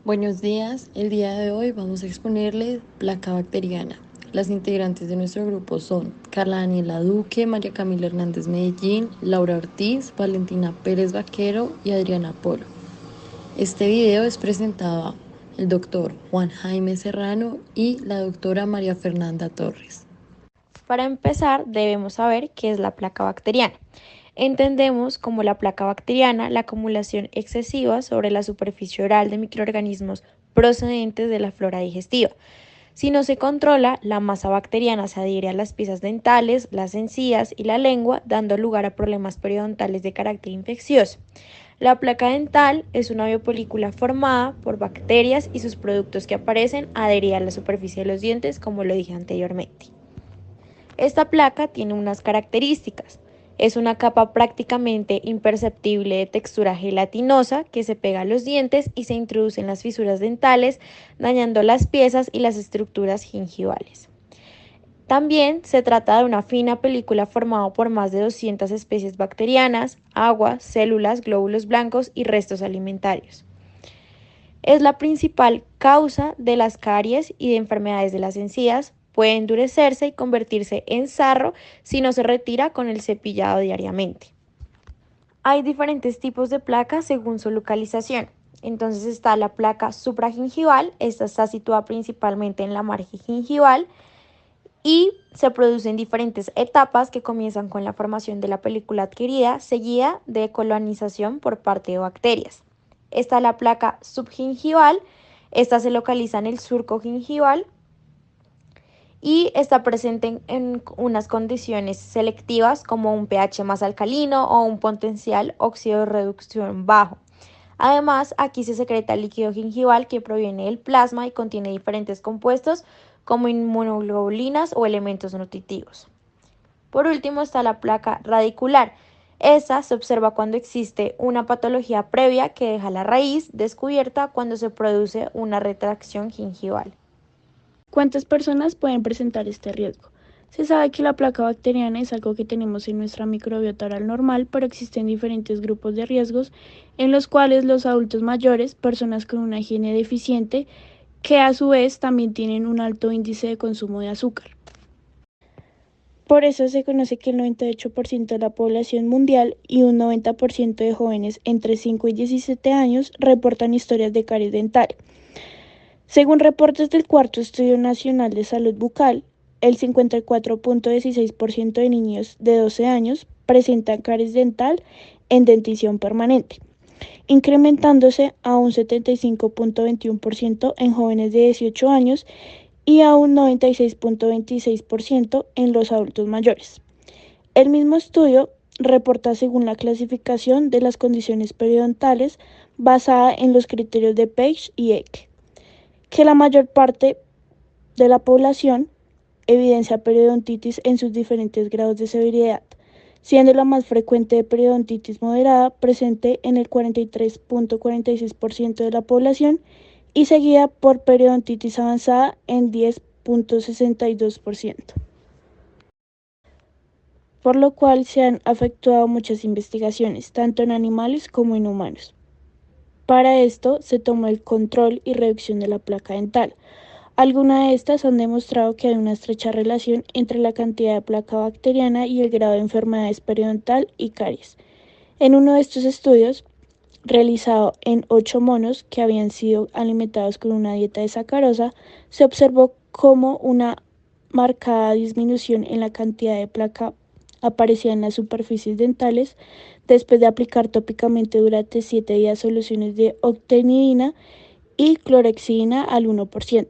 Buenos días, el día de hoy vamos a exponerles placa bacteriana. Las integrantes de nuestro grupo son Carla Daniela Duque, María Camila Hernández Medellín, Laura Ortiz, Valentina Pérez Vaquero y Adriana Polo. Este video es presentado el doctor Juan Jaime Serrano y la doctora María Fernanda Torres. Para empezar, debemos saber qué es la placa bacteriana. Entendemos como la placa bacteriana la acumulación excesiva sobre la superficie oral de microorganismos procedentes de la flora digestiva. Si no se controla, la masa bacteriana se adhiere a las piezas dentales, las encías y la lengua, dando lugar a problemas periodontales de carácter infeccioso. La placa dental es una biopelícula formada por bacterias y sus productos que aparecen adherida a la superficie de los dientes, como lo dije anteriormente. Esta placa tiene unas características. Es una capa prácticamente imperceptible de textura gelatinosa que se pega a los dientes y se introduce en las fisuras dentales, dañando las piezas y las estructuras gingivales. También se trata de una fina película formada por más de 200 especies bacterianas, agua, células, glóbulos blancos y restos alimentarios. Es la principal causa de las caries y de enfermedades de las encías. Puede endurecerse y convertirse en sarro si no se retira con el cepillado diariamente. Hay diferentes tipos de placas según su localización. Entonces está la placa supragingival, esta está situada principalmente en la margen gingival y se produce en diferentes etapas que comienzan con la formación de la película adquirida, seguida de colonización por parte de bacterias. Está la placa subgingival, esta se localiza en el surco gingival y está presente en unas condiciones selectivas como un pH más alcalino o un potencial óxido de reducción bajo. Además, aquí se secreta el líquido gingival que proviene del plasma y contiene diferentes compuestos como inmunoglobulinas o elementos nutritivos. Por último está la placa radicular. Esta se observa cuando existe una patología previa que deja la raíz descubierta cuando se produce una retracción gingival. ¿Cuántas personas pueden presentar este riesgo? Se sabe que la placa bacteriana es algo que tenemos en nuestra microbiota oral normal, pero existen diferentes grupos de riesgos en los cuales los adultos mayores, personas con una higiene deficiente, que a su vez también tienen un alto índice de consumo de azúcar. Por eso se conoce que el 98% de la población mundial y un 90% de jóvenes entre 5 y 17 años reportan historias de caries dental. Según reportes del Cuarto Estudio Nacional de Salud Bucal, el 54.16% de niños de 12 años presentan caries dental en dentición permanente, incrementándose a un 75.21% en jóvenes de 18 años y a un 96.26% en los adultos mayores. El mismo estudio reporta según la clasificación de las condiciones periodontales basada en los criterios de Page y Eck, que la mayor parte de la población evidencia periodontitis en sus diferentes grados de severidad, siendo la más frecuente de periodontitis moderada presente en el 43.46% de la población y seguida por periodontitis avanzada en 10.62%, por lo cual se han efectuado muchas investigaciones, tanto en animales como en humanos. Para esto se tomó el control y reducción de la placa dental. Algunas de estas han demostrado que hay una estrecha relación entre la cantidad de placa bacteriana y el grado de enfermedades periodontal y caries. En uno de estos estudios, realizado en 8 monos que habían sido alimentados con una dieta de sacarosa, se observó como una marcada disminución en la cantidad de placa aparecía en las superficies dentales después de aplicar tópicamente durante 7 días soluciones de octenidina y clorhexidina al 1%.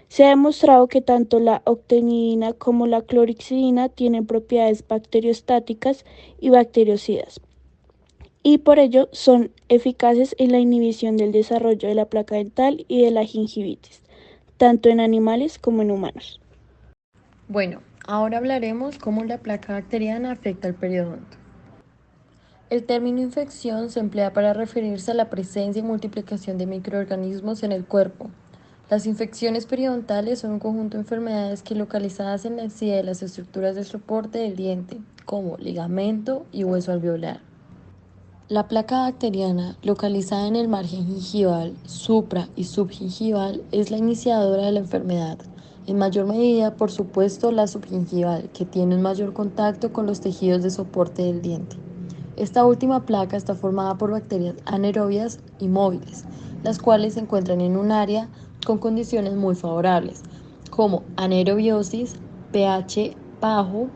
Se ha demostrado que tanto la octenidina como la clorhexidina tienen propiedades bacteriostáticas y bactericidas, y por ello son eficaces en la inhibición del desarrollo de la placa dental y de la gingivitis, tanto en animales como en humanos. Bueno, ahora hablaremos cómo la placa bacteriana afecta al periodonto. El término infección se emplea para referirse a la presencia y multiplicación de microorganismos en el cuerpo. Las infecciones periodontales son un conjunto de enfermedades que localizadas en la encía de las estructuras de soporte del diente, como ligamento y hueso alveolar. La placa bacteriana, localizada en el margen gingival, supra y subgingival, es la iniciadora de la enfermedad. En mayor medida, por supuesto, la subgingival, que tiene un mayor contacto con los tejidos de soporte del diente. Esta última placa está formada por bacterias anaerobias y móviles, las cuales se encuentran en un área con condiciones muy favorables, como anaerobiosis, pH bajo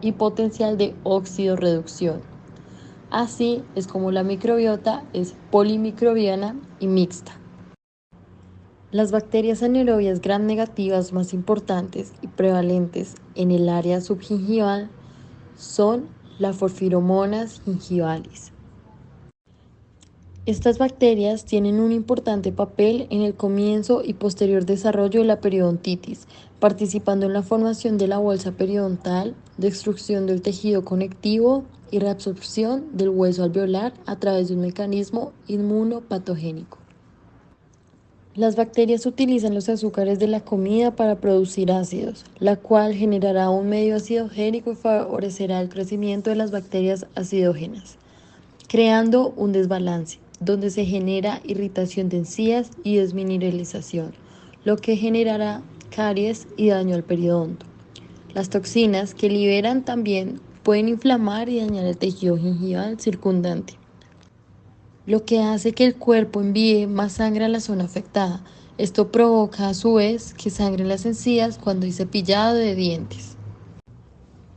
y potencial de oxidorreducción. Así es como la microbiota es polimicrobiana y mixta. Las bacterias anaerobias gram negativas más importantes y prevalentes en el área subgingival son las Porphyromonas gingivalis. Estas bacterias tienen un importante papel en el comienzo y posterior desarrollo de la periodontitis, participando en la formación de la bolsa periodontal, destrucción del tejido conectivo y reabsorción del hueso alveolar a través de un mecanismo inmunopatogénico. Las bacterias utilizan los azúcares de la comida para producir ácidos, la cual generará un medio acidogénico y favorecerá el crecimiento de las bacterias acidógenas, creando un desbalance, donde se genera irritación de encías y desmineralización, lo que generará caries y daño al periodonto. Las toxinas que liberan también pueden inflamar y dañar el tejido gingival circundante, lo que hace que el cuerpo envíe más sangre a la zona afectada. Esto provoca a su vez que sangren las encías cuando hay cepillado de dientes.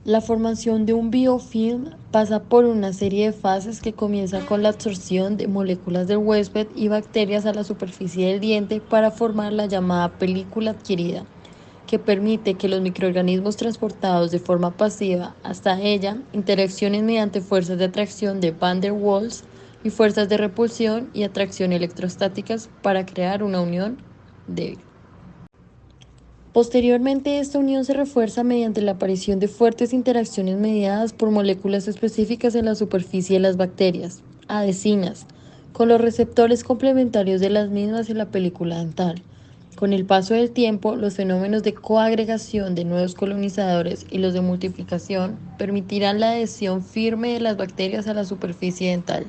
La formación de un biofilm pasa por una serie de fases que comienza con la absorción de moléculas del huésped y bacterias a la superficie del diente para formar la llamada película adquirida, que permite que los microorganismos transportados de forma pasiva hasta ella interaccionen mediante fuerzas de atracción de Van der Waals y fuerzas de repulsión y atracción electrostáticas para crear una unión débil. Posteriormente, esta unión se refuerza mediante la aparición de fuertes interacciones mediadas por moléculas específicas en la superficie de las bacterias, adhesinas, con los receptores complementarios de las mismas en la película dental. Con el paso del tiempo, los fenómenos de coagregación de nuevos colonizadores y los de multiplicación permitirán la adhesión firme de las bacterias a la superficie dental.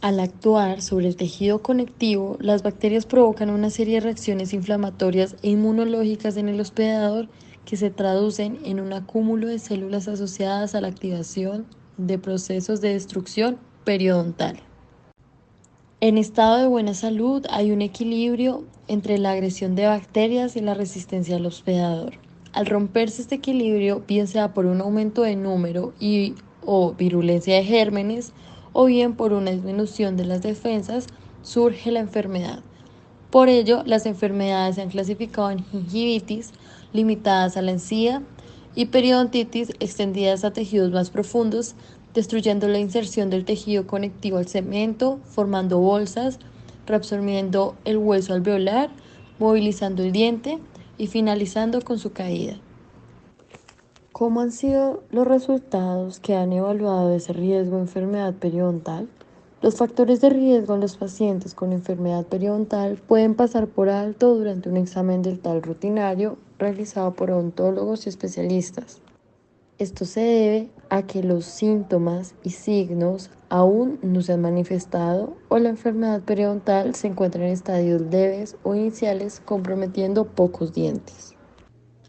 Al actuar sobre el tejido conectivo, las bacterias provocan una serie de reacciones inflamatorias e inmunológicas en el hospedador que se traducen en un acúmulo de células asociadas a la activación de procesos de destrucción periodontal. En estado de buena salud hay un equilibrio entre la agresión de bacterias y la resistencia al hospedador. Al romperse este equilibrio, bien sea por un aumento de número o virulencia de gérmenes, o bien por una disminución de las defensas, surge la enfermedad. Por ello, las enfermedades se han clasificado en gingivitis, limitadas a la encía, y periodontitis, extendidas a tejidos más profundos, destruyendo la inserción del tejido conectivo al cemento, formando bolsas, reabsorbiendo el hueso alveolar, movilizando el diente y finalizando con su caída. ¿Cómo han sido los resultados que han evaluado ese riesgo de enfermedad periodontal? Los factores de riesgo en los pacientes con enfermedad periodontal pueden pasar por alto durante un examen dental rutinario realizado por odontólogos y especialistas. Esto se debe a que los síntomas y signos aún no se han manifestado o la enfermedad periodontal se encuentra en estadios leves o iniciales comprometiendo pocos dientes.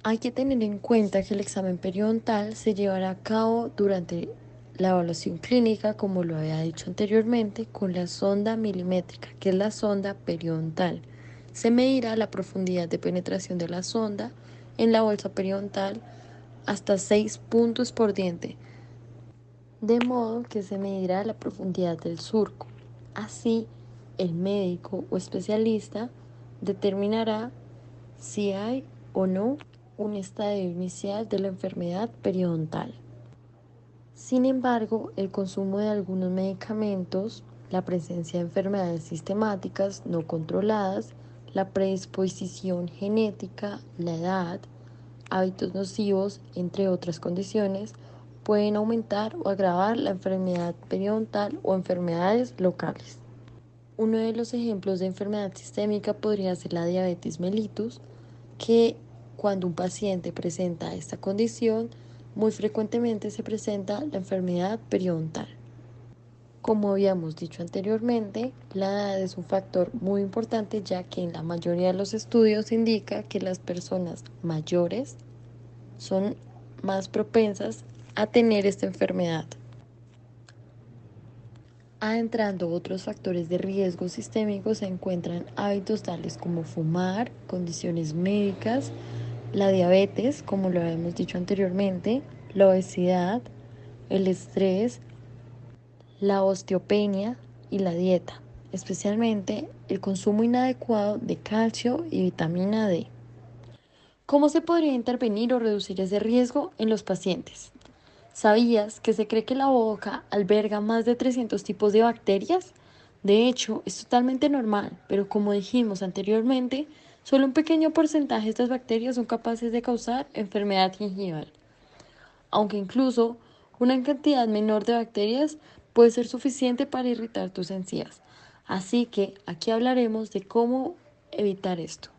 Hay que tener en cuenta que el examen periodontal se llevará a cabo durante la evaluación clínica, como lo había dicho anteriormente, con la sonda milimétrica, que es la sonda periodontal. Se medirá la profundidad de penetración de la sonda en la bolsa periodontal hasta 6 puntos por diente, de modo que se medirá la profundidad del surco. Así, el médico o especialista determinará si hay o no un estadio inicial de la enfermedad periodontal. Sin embargo, el consumo de algunos medicamentos, la presencia de enfermedades sistemáticas no controladas, la predisposición genética, la edad, hábitos nocivos, entre otras condiciones, pueden aumentar o agravar la enfermedad periodontal o enfermedades locales. Uno de los ejemplos de enfermedad sistémica podría ser la diabetes mellitus, que cuando un paciente presenta esta condición, muy frecuentemente se presenta la enfermedad periodontal. Como habíamos dicho anteriormente, la edad es un factor muy importante, ya que en la mayoría de los estudios indica que las personas mayores son más propensas a tener esta enfermedad. Adentrando otros factores de riesgo sistémico se encuentran hábitos tales como fumar, condiciones médicas, la diabetes, como lo habíamos dicho anteriormente, la obesidad, el estrés, la osteopenia y la dieta, especialmente el consumo inadecuado de calcio y vitamina D. ¿Cómo se podría intervenir o reducir ese riesgo en los pacientes? ¿Sabías que se cree que la boca alberga más de 300 tipos de bacterias? De hecho, es totalmente normal, pero como dijimos anteriormente, solo un pequeño porcentaje de estas bacterias son capaces de causar enfermedad gingival, aunque incluso una cantidad menor de bacterias puede ser suficiente para irritar tus encías. Así que aquí hablaremos de cómo evitar esto.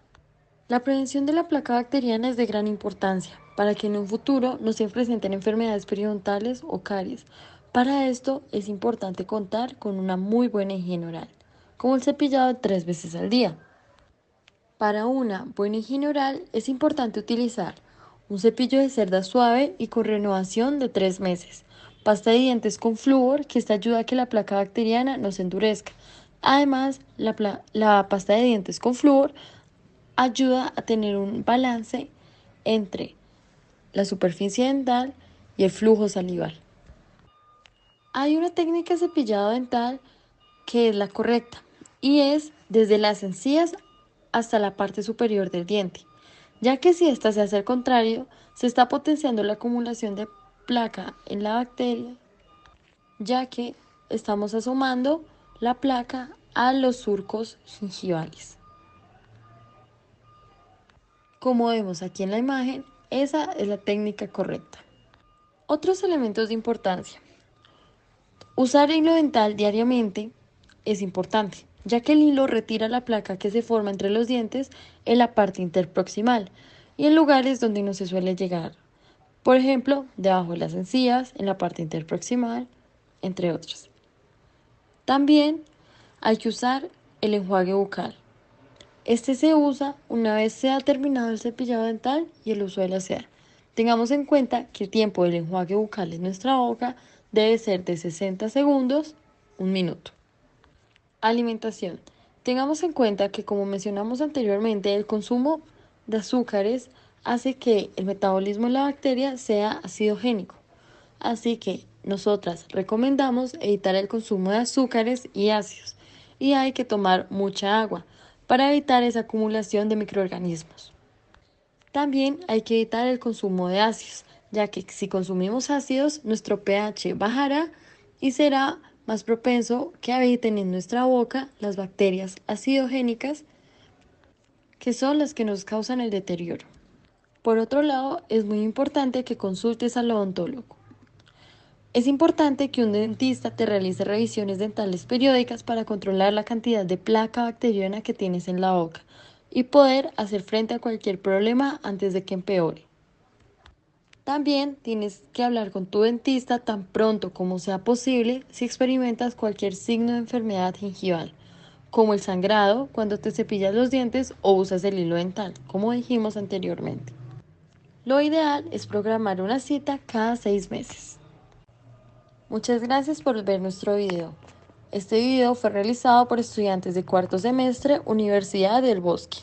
La prevención de la placa bacteriana es de gran importancia para que en un futuro no se presenten enfermedades periodontales o caries. Para esto es importante contar con una muy buena higiene oral, como el cepillado 3 veces al día. Para una buena higiene oral es importante utilizar un cepillo de cerda suave y con renovación de 3 meses, pasta de dientes con flúor, que esta ayuda a que la placa bacteriana no se endurezca. Además, la pasta de dientes con flúor ayuda a tener un balance entre la superficie dental y el flujo salival. Hay una técnica de cepillado dental que es la correcta y es desde las encías hasta la parte superior del diente, ya que si esta se hace al contrario, se está potenciando la acumulación de placa en la bacteria, ya que estamos asomando la placa a los surcos gingivales. Como vemos aquí en la imagen, esa es la técnica correcta. Otros elementos de importancia. Usar hilo dental diariamente es importante, ya que el hilo retira la placa que se forma entre los dientes en la parte interproximal y en lugares donde no se suele llegar. Por ejemplo, debajo de las encías, en la parte interproximal, entre otros. También hay que usar el enjuague bucal. Este se usa una vez se ha terminado el cepillado dental y el uso de la seda. Tengamos en cuenta que el tiempo del enjuague bucal en nuestra boca debe ser de 60 segundos, 1 minuto. Alimentación. Tengamos en cuenta que, como mencionamos anteriormente, el consumo de azúcares hace que el metabolismo de la bacteria sea acidogénico. Así que nosotras recomendamos evitar el consumo de azúcares y ácidos. Y hay que tomar mucha agua para evitar esa acumulación de microorganismos. También hay que evitar el consumo de ácidos, ya que si consumimos ácidos, nuestro pH bajará y será más propenso que habiten en nuestra boca las bacterias acidogénicas, que son las que nos causan el deterioro. Por otro lado, es muy importante que consultes al odontólogo. Es importante que un dentista te realice revisiones dentales periódicas para controlar la cantidad de placa bacteriana que tienes en la boca y poder hacer frente a cualquier problema antes de que empeore. También tienes que hablar con tu dentista tan pronto como sea posible si experimentas cualquier signo de enfermedad gingival, como el sangrado cuando te cepillas los dientes o usas el hilo dental, como dijimos anteriormente. Lo ideal es programar una cita cada 6 meses. Muchas gracias por ver nuestro video. Este video fue realizado por estudiantes de cuarto semestre, Universidad del Bosque.